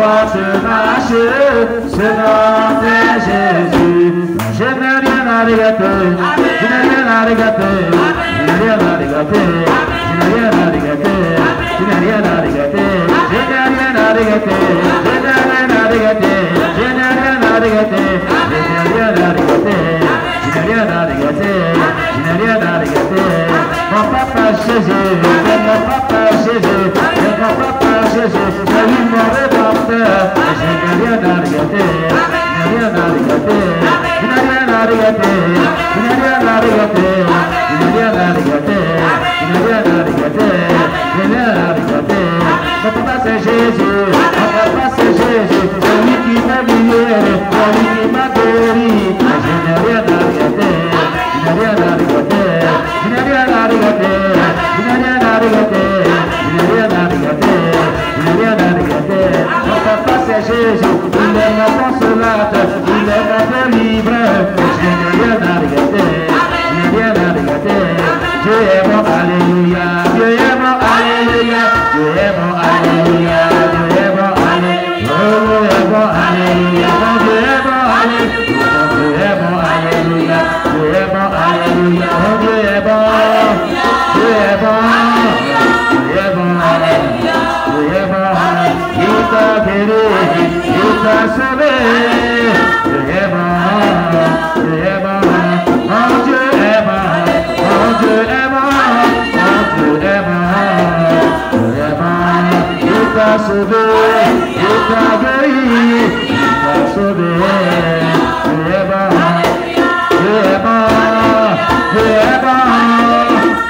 moi te marcher, ce nom de Jésus. Je n'ai rien à regretter, je n'ai rien à regretter, je n'ai rien à regretter, je n'ai rien à regretter, je n'ai rien à regretter, je n'ai rien à regretter, je n'ai rien à regretter, je n'ai rien à regretter, je n'ai rien à regretter, je n'ai rien à regretter, je n'ai rien à regretter. Mon papa Jésus, mon papa Jésus, mon papa Jésus, c'est lui mon rédempteur. Je n'ai rien à regretter, je n'ai rien à regretter, je n'ai rien à regretter, je n'ai rien à regretter, je n'ai rien à regretter, je n'ai rien à regretter, je n'ai rien à regretter. Mon papa c'est Jésus, mon papa c'est Jésus, c'est lui qui m'a libéré, c'est lui qui m'a guéri. Je n'ai rien à regretter, je n'ai rien à regretter, je n'ai rien à regretter, je n'ai rien à regretter, je n'ai rien à regretter, je n'ai rien à regretter. Mon papa c'est Jésus, il est mon consolateur, il est mon délivreur. Je n'ai rien à regretter, je n'ai rien à regretter. Dieu est mon alléluia, Dieu est mon alléluia, Dieu est mon alléluia, Dieu est mon alléluia, Dieu est mon alléluia, mon Dieu est mon alléluia, mon Dieu est mon alléluia, Dieu est mon alléluia, mon Dieu est bon, Dieu est bon, Dieu est bon, Dieu est bon, il t'a guéri, il t'a sauvé, Dieu est bon, Dieu est bon, mon Dieu est bon, mon Dieu est bon, mon Dieu est bon, Dieu est bon, il t'a sauvé, il t'a guéri, il t'a sauvé, Dieu est bon, Dieu est bon, Dieu est bon,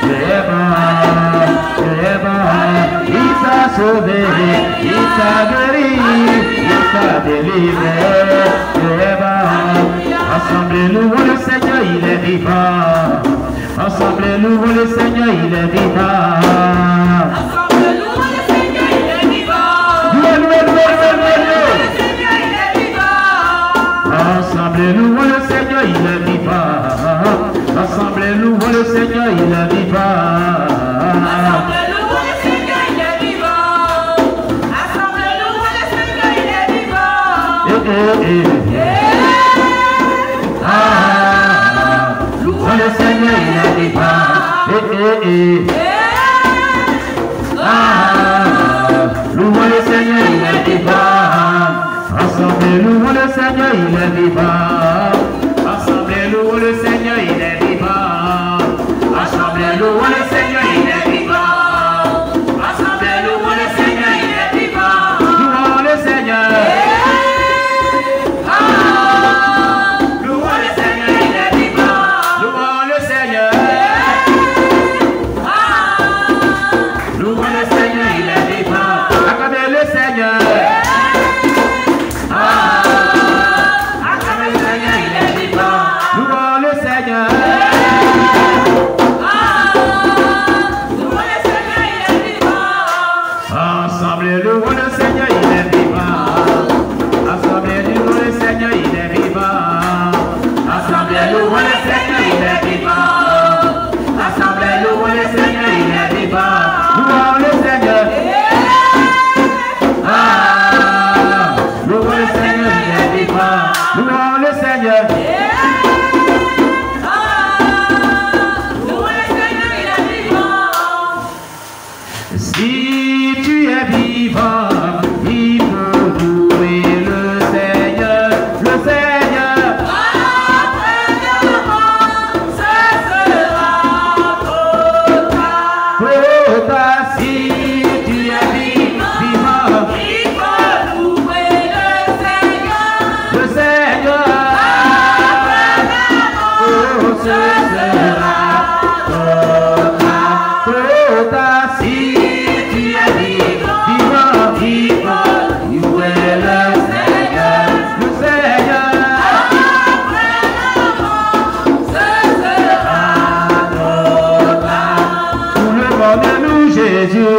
Dieu est bon, Dieu est bon, il t'a sauvé, il t'a guéri, il t'a délivré, Dieu est bon. Ensemble louons le Seigneur, il est vivant. Ensemble louons le Seigneur, il est vivant. Ensemble louons le Seigneur, il est vivant. Le Seigneur, il est vivant. Ensemble louons le Seigneur, il est vivant. Ensemble louons le Seigneur, il est vivant. Ensemble louons le Seigneur, il est vivant. Ensemble louons le Seigneur, il est vivant. Louons le Seigneur, il est vivant. Louons le Seigneur, il est vivant. Ensemble, louons le Seigneur, il est vivant. Ensemble, louons le Seigneur, il est vivant. Ensemble, louons le Seigneur, il est vivant. Ensemble, louons le Seigneur, il est vivant. Louons le Seigneur. Louons le Seigneur, il est vivant. Louons le Seigneur. Louons le Seigneur, il est vivant. Acclamez le Seigneur. Acclamez le Seigneur, il est vivant. Louons le Seigneur. Louons le Seigneur, il est vivant. Ensemble, louons le Seigneur, il est vivant. Ensemble, louons le Seigneur, il est vivant. Ensemble, louons le Seigneur, il est vivant. Ensemble, louons le Seigneur, il est vivant. Louons le Seigneur. Louons le Seigneur, il est vivant. Louons le Seigneur. Louons le Seigneur, il est vivant. Si tu es vivant, il faut louer le Seigneur, le Seigneur. Si tu es vivant, Il faut louer le Seigneur. le Seigneur. Ce sera trop tard. Si tu es vivant, louer le Seigneur, le Seigneur. Tout le monde loue Jésus.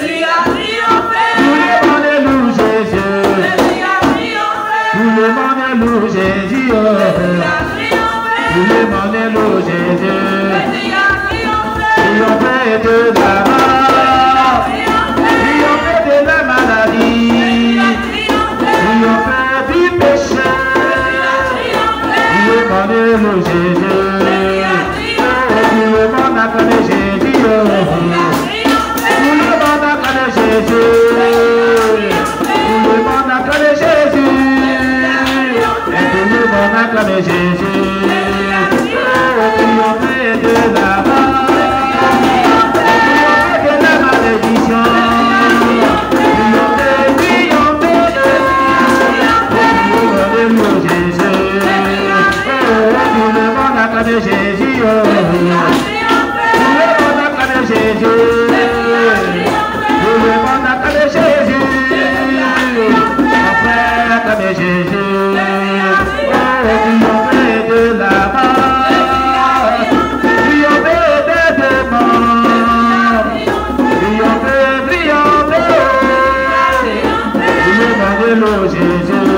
Jésus a triomphé. Tout le monde loue Jésus. Jésus a triomphé. Tout le monde loue Jésus. Jésus a triomphé. Tout le monde loue Jésus. demandé le Jésus. Tout le monde acclame Jésus. Tout le monde acclame Jésus. Tout le monde acclame Jésus. Et tout le monde acclame Jésus. Triompher de la mort, triompher de la malédiction. Jésus, tout le monde acclame Jésus, tout le monde acclame Jésus, après acclame Jésus, triompher de la mort, triompher des démons, triompher, demandez le Jésus,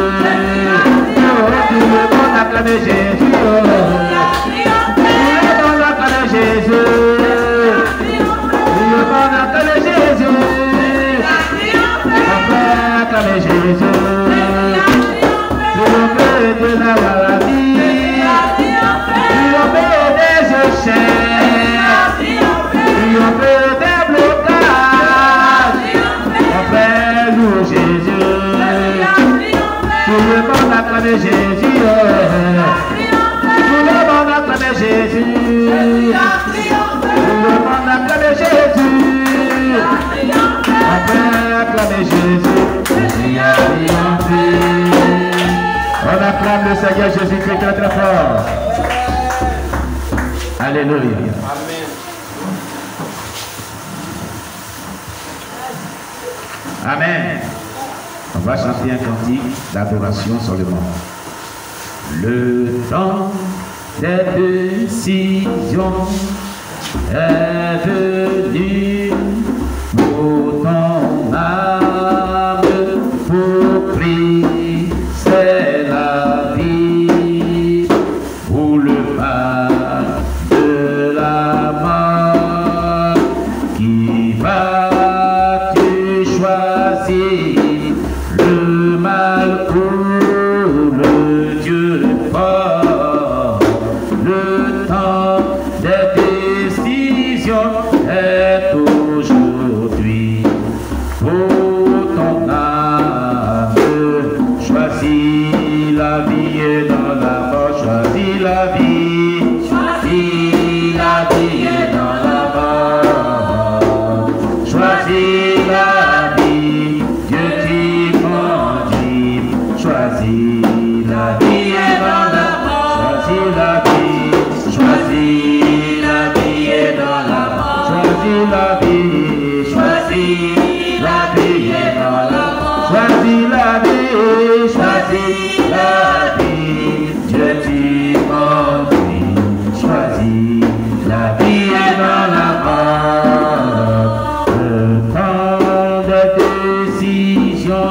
tout le monde acclame Jésus. Jésus, le monde acclame Jésus, après acclame Jésus, triompher de la maladie, triompher des échecs, triompher des blocages, après nous Jésus, tout le monde acclame Jésus. Tout le monde acclame Jésus. Tout le monde acclame Jésus. Après acclame Jésus. On acclame le Seigneur Jésus-Christ très très fort. Alléluia. Amen. On va chanter un cantique d'adoration seulement. Le temps des décisions est venu pour ton âme, pour Christ, c'est la vie, pour le mal de la mort, qui vas-tu choisir, le mal ou le Dieu fort? Le temps des décisions est aujourd'hui pour ton âme. Choisis la vie et dans la mort, choisis la vie, choisis la vie et dans la mort, choisis la vie, Dieu t'y conduit, choisis la vie et dans la mort, choisis la vie, choisis la vie et dans la mort, choisis la vie, choisis la vie et dans la mort, choisis la vie, choisis la vie, Dieu t'y conduit, choisis la vie et dans la mort. Le temps de décision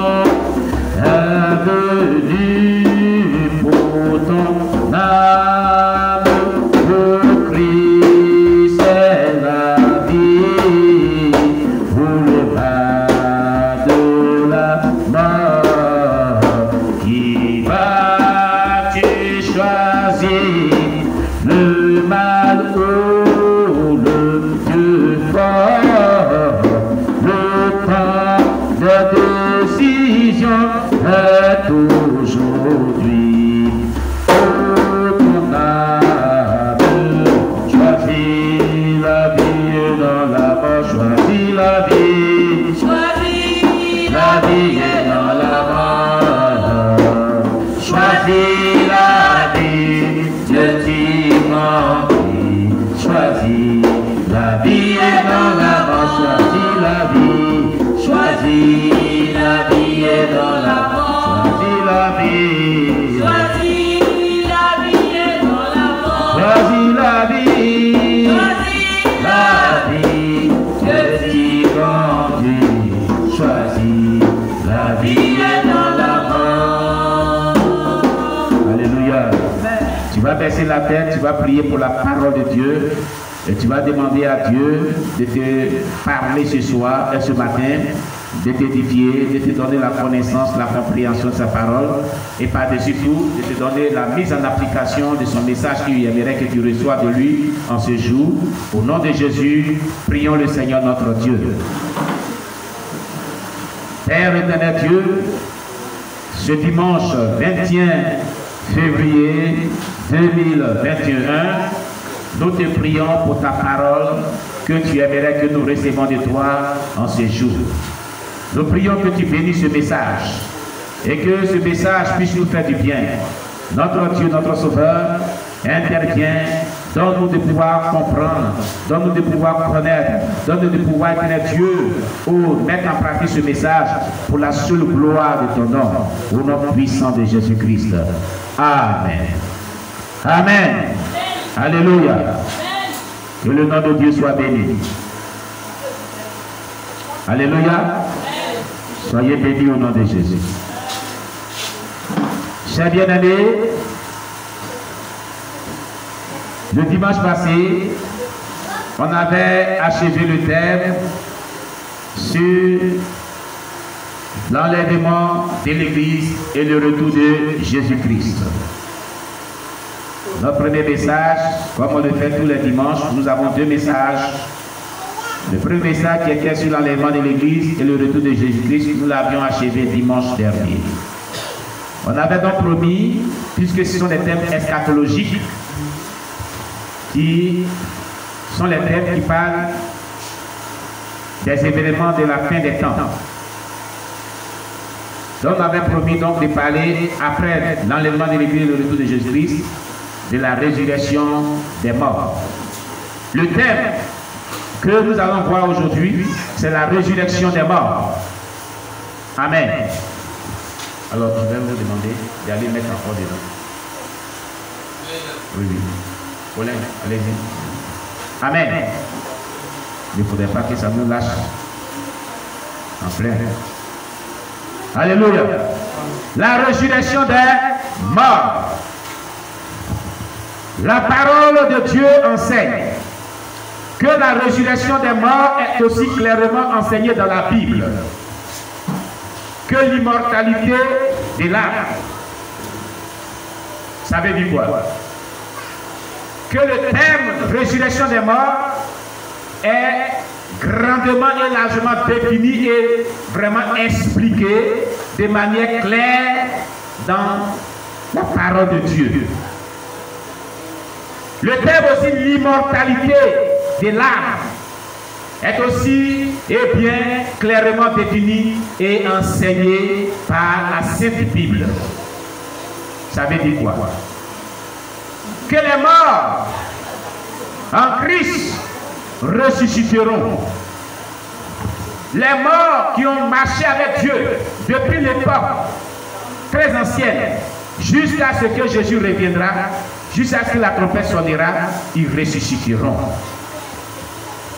est venu pour ton âme, pour Christ c'est la vie, pour le mal de la mort, qui vas-tu choisir, le mal ou le Dieu fort? Le temps de décision est aujourd'hui pour ton âme. Choisis la vie dans la mort, choisis la vie, choisis la vie dans la mort, choisis la vie, Dieu t'y conduit, choisis la vie dans la mort, choisis la vie, choisis la vie dans la mort, choisis la vie, choisis la vie dans la mort, choisis la vie, choisis la vie, Dieu t'y conduit, choisis la vie dans la mort. Alléluia. Tu vas baisser la tête, tu vas prier pour la parole de Dieu. Et tu vas demander à Dieu de te parler ce soir et ce matin de t'édifier, de te donner la connaissance, la compréhension de sa parole et par-dessus tout, de te donner la mise en application de son message qu'il aimerait que tu reçois de lui en ce jour. Au nom de Jésus, prions le Seigneur notre Dieu. Père éternel Dieu, ce dimanche 21 février 2021, nous te prions pour ta parole que tu aimerais que nous recevons de toi en ce jour. Nous prions que tu bénisses ce message et que ce message puisse nous faire du bien. Notre Dieu, notre Sauveur, intervient, donne-nous de pouvoir comprendre, donne-nous de pouvoir connaître, donne-nous de pouvoir être Dieu ou mettre en pratique ce message pour la seule gloire de ton nom, au nom puissant de Jésus-Christ. Amen. Amen. Alléluia. Que le nom de Dieu soit béni. Alléluia. Soyez bénis au nom de Jésus. Chers bien-aimés, le dimanche passé, on avait achevé le thème sur l'enlèvement de l'Église et le retour de Jésus-Christ. Notre premier message, comme on le fait tous les dimanches, nous avons deux messages. Le premier message qui était sur l'enlèvement de l'Église et le retour de Jésus-Christ, nous l'avions achevé dimanche dernier. On avait donc promis, puisque ce sont des thèmes eschatologiques, qui sont les thèmes qui parlent des événements de la fin des temps. Donc on avait promis donc de parler, après l'enlèvement de l'Église et le retour de Jésus-Christ, de la résurrection des morts. Le thème que nous allons voir aujourd'hui, c'est la résurrection des morts. Amen. Alors je vais vous demander d'aller mettre encore dedans. Oui, oui. Colin, allez-y. Amen. Il ne faudrait pas que ça nous lâche en plein. Alléluia. La résurrection des morts. La parole de Dieu enseigne que la résurrection des morts est aussi clairement enseignée dans la Bible que l'immortalité de l'âme. Ça veut dire quoi? Que le thème résurrection des morts est grandement et largement défini et vraiment expliqué de manière claire dans la parole de Dieu. Le thème aussi l'immortalité de l'âme est aussi et bien clairement défini et enseigné par la Sainte Bible. Ça veut dire quoi? Que les morts en Christ ressusciteront. Les morts qui ont marché avec Dieu depuis l'époque très ancienne, jusqu'à ce que Jésus reviendra, jusqu'à ce que la trompette sonnera, ils ressusciteront.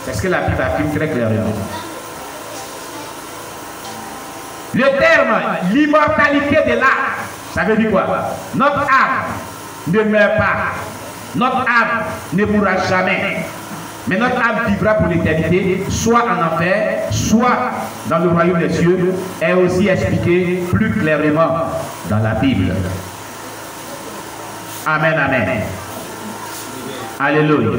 C'est ce que la Bible affirme très clairement. Le terme l'immortalité de l'âme, ça veut dire quoi? Notre âme ne meurt pas. Notre âme ne mourra jamais. Mais notre âme vivra pour l'éternité, soit en enfer, soit dans le royaume des cieux, est aussi expliqué plus clairement dans la Bible. Amen, amen. Alléluia.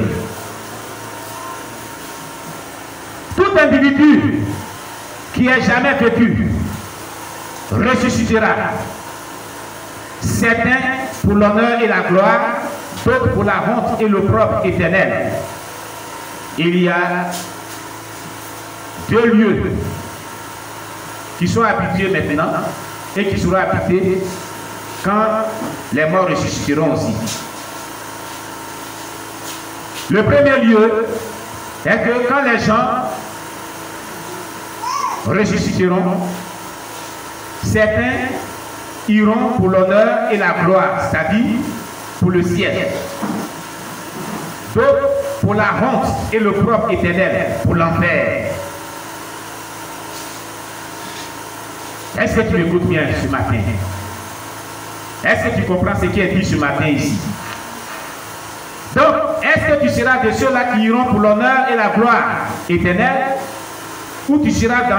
Tout individu qui ait jamais vécu ressuscitera. Certains pour l'honneur et la gloire, d'autres pour la honte et l'opprobre éternel. Il y a deux lieux qui sont habités maintenant et qui seront habités quand les morts ressusciteront aussi. Le premier lieu est que quand les gens ressusciteront, certains iront pour l'honneur et la gloire, c'est-à-dire pour le ciel. D'autres pour la honte et le propre éternel, pour l'enfer. Est-ce que tu m'écoutes bien ce matin? Est-ce que tu comprends ce qui est dit ce matin ici? Donc, est-ce que tu seras de ceux-là qui iront pour l'honneur et la gloire éternelle? où tu seras dans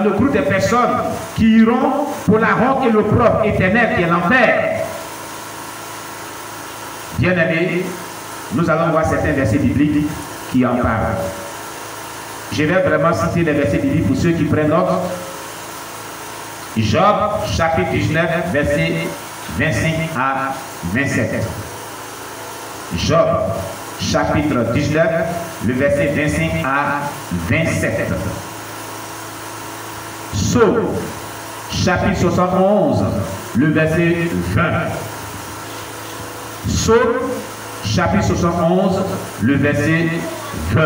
le groupe des personnes qui iront pour la honte et l'opprobre éternel qui est l'enfer. Bien-aimés, nous allons voir certains versets bibliques qui en parlent. Je vais vraiment citer les versets bibliques pour ceux qui prennent note. Job, chapitre 19, versets 25 à 27. Job, chapitre 19, le verset 25 à 27. Psaume, chapitre 71, le verset 20. Psaume, chapitre 71, le verset 20.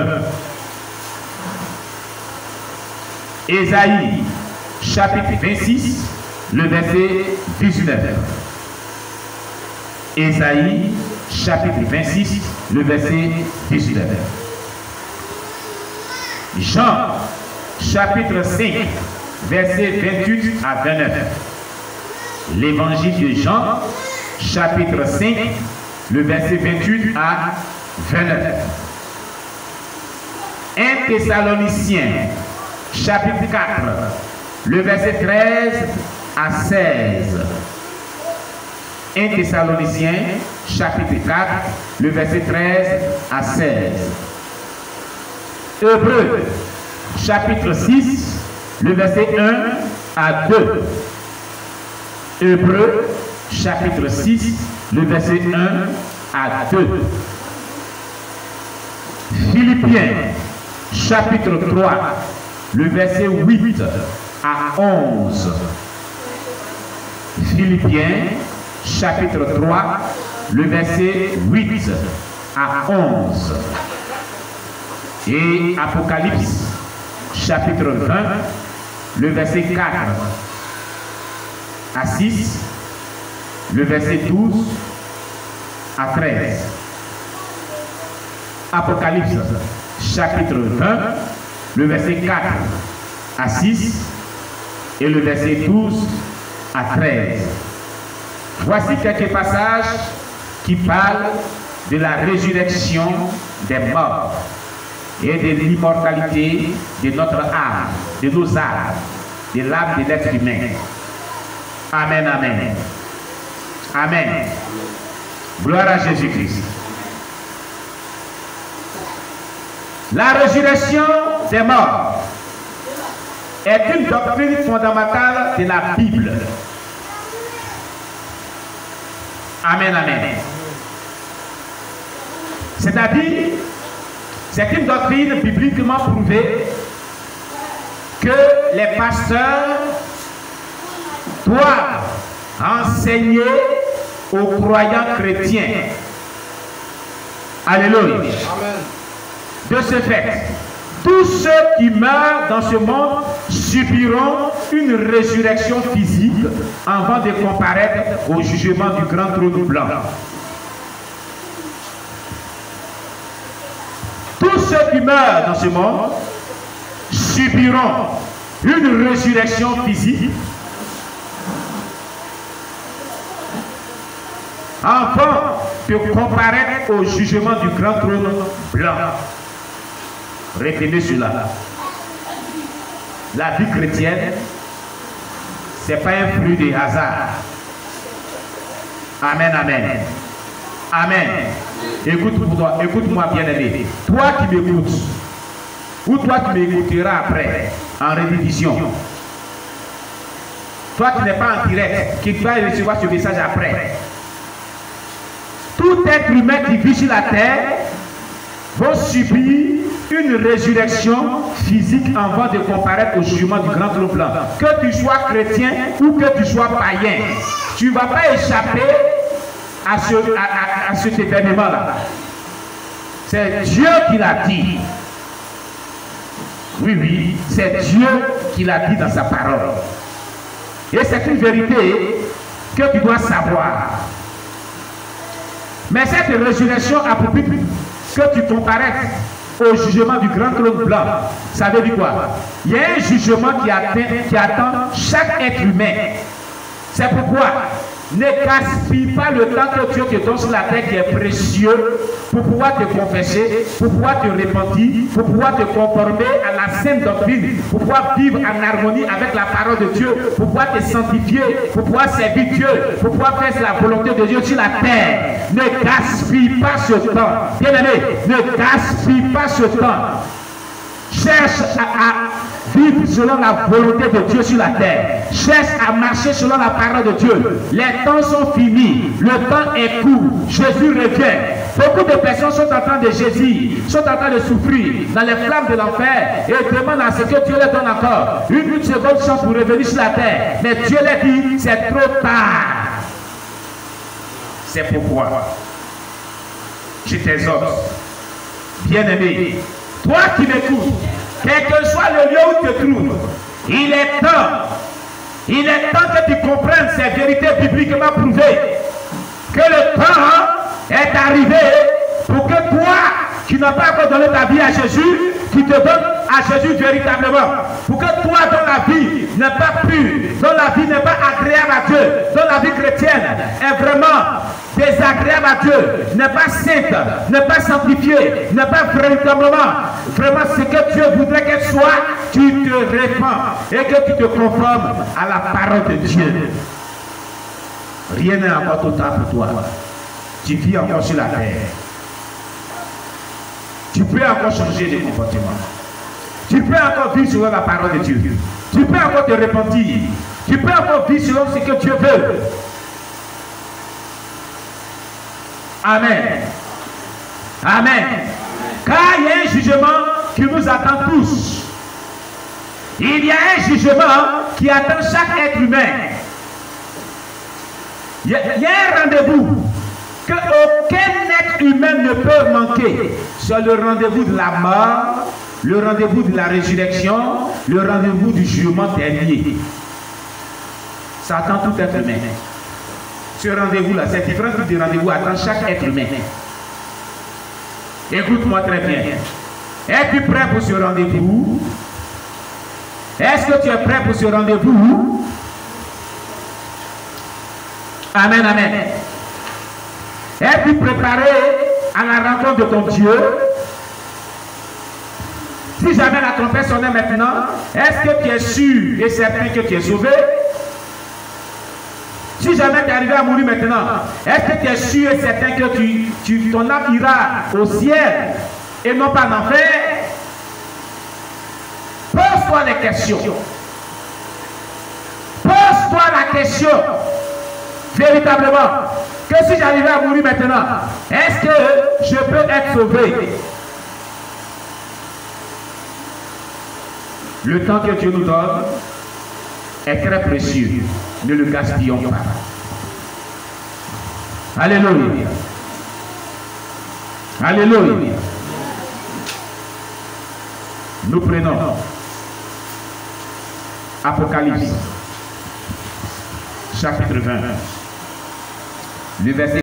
Ésaïe, chapitre 26, le verset 19. Ésaïe, chapitre 26, le verset 19. Jean, chapitre 5, verset 28 à 29. L'évangile de Jean, chapitre 5, le verset 28 à 29. 1 Thessaloniciens, chapitre 4, le verset 13 à 16. 1 Thessaloniciens, chapitre 4, le verset 13 à 16. Hébreux, chapitre 6, le verset 1 à 2. Hébreux, chapitre 6, le verset 1 à 2. Philippiens, chapitre 3, le verset 8 à 11. Philippiens, chapitre 3, le verset 8 à 11. Et Apocalypse, chapitre 20, le verset 4 à 6, le verset 12 à 13. Apocalypse, chapitre 20, le verset 4 à 6 et le verset 12 à 13. Voici quelques passages qui parlent de la résurrection des morts et de l'immortalité de notre âme, de nos âmes, de l'âme de l'être humain. Amen, amen. Amen. Gloire à Jésus-Christ. La résurrection des morts est une doctrine fondamentale de la Bible. Amen, amen. C'est-à-dire, c'est une doctrine bibliquement prouvée que les pasteurs doivent enseigner aux croyants chrétiens. Alléluia. Amen. De ce fait, tous ceux qui meurent dans ce monde subiront une résurrection physique avant de comparaître au jugement du grand trône blanc. Tous ceux qui meurent dans ce monde subiront une résurrection physique avant de comparaître au jugement du grand trône blanc. Retenez cela. La vie chrétienne, ce n'est pas un fruit de hasard. Amen, amen. Amen. Écoute-moi bien aimé. Toi qui m'écoutes, ou toi qui m'écouteras après, en révision. Toi qui n'es pas en direct, qui va recevoir ce message après. Tout être humain qui vit sur la terre va subir une résurrection physique avant de comparaître au jugement du grand trône blanc. Que tu sois chrétien ou que tu sois païen, tu ne vas pas échapper à cet événement-là. C'est Dieu qui l'a dit. Oui, oui, c'est Dieu qui l'a dit dans sa parole. Et c'est une vérité que tu dois savoir. Mais cette résurrection a pour but que tu comparaisses au jugement du grand trône blanc. Ça veut dire quoi? Il y a un jugement qui attend chaque être humain. C'est pourquoi Ne gaspille pas le temps que Dieu te donne sur la terre qui est précieux pour pouvoir te confesser, pour pouvoir te repentir, pour pouvoir te conformer à la sainte doctrine, pour pouvoir vivre en harmonie avec la parole de Dieu, pour pouvoir te sanctifier, pour pouvoir servir Dieu, pour pouvoir faire la volonté de Dieu sur la terre. Ne gaspille pas ce temps. Bien-aimé, ne gaspille pas ce temps. Cherche à vivre selon la volonté de Dieu sur la terre. Cherche à marcher selon la parole de Dieu. Les temps sont finis. Le temps est court. Jésus revient. Beaucoup de personnes sont en train de Jésus, sont en train de souffrir dans les flammes de l'enfer et demandent à ce que Dieu leur donne encore une seconde chance pour revenir sur la terre. Mais Dieu leur dit, c'est trop tard. C'est pourquoi je t'exhorte, bien-aimé, toi qui m'écoutes, quel que soit le lieu où tu te trouves, il est temps que tu comprennes ces vérités bibliquement prouvées, que le temps est arrivé pour que toi, qui n'as pas encore donné ta vie à Jésus, qui te donne à Jésus véritablement, pour que toi, dont la vie n'est pas pure, dont la vie n'est pas agréable à Dieu, dont la vie chrétienne est vraiment désagréable à Dieu, n'est pas sainte, n'est pas sanctifiée, n'est pas véritablement vraiment ce que Dieu voudrait qu'elle soit, tu te répands et que tu te conformes à la parole de Dieu. Rien n'est encore trop tard pour toi. Tu vis encore sur la terre. Tu peux encore changer de comportement. Tu peux encore vivre selon la parole de Dieu. Tu peux encore te repentir. Tu peux encore vivre selon ce que Dieu veut. Amen. Amen. Car il y a un jugement qui nous attend tous. Il y a un jugement qui attend chaque être humain. Il y a un rendez-vous qu'aucun être humain ne peut manquer. C'est le rendez-vous de la mort, le rendez-vous de la résurrection, le rendez-vous du jugement dernier. Ça attend tout être humain. Ce rendez-vous-là, cette différence de rendez-vous attend chaque être humain. Écoute-moi très bien. Es-tu prêt pour ce rendez-vous? Est-ce que tu es prêt pour ce rendez-vous? Amen, amen. Es-tu préparé à la rencontre de ton Dieu? Si jamais la trompette sonnait maintenant, est-ce que tu es sûr et certain que tu es sauvé? Si jamais tu es arrivé à mourir maintenant, est-ce que tu es sûr et certain que ton âme ira au ciel et non pas en enfer? Pose-toi les questions. Pose-toi la question. Véritablement, que si j'arrivais à mourir maintenant, est-ce que je peux être sauvé? Le temps que Dieu nous donne est très précieux. Ne le gaspillons pas. Alléluia. Alléluia. Nous prenons Apocalypse, chapitre 20, le verset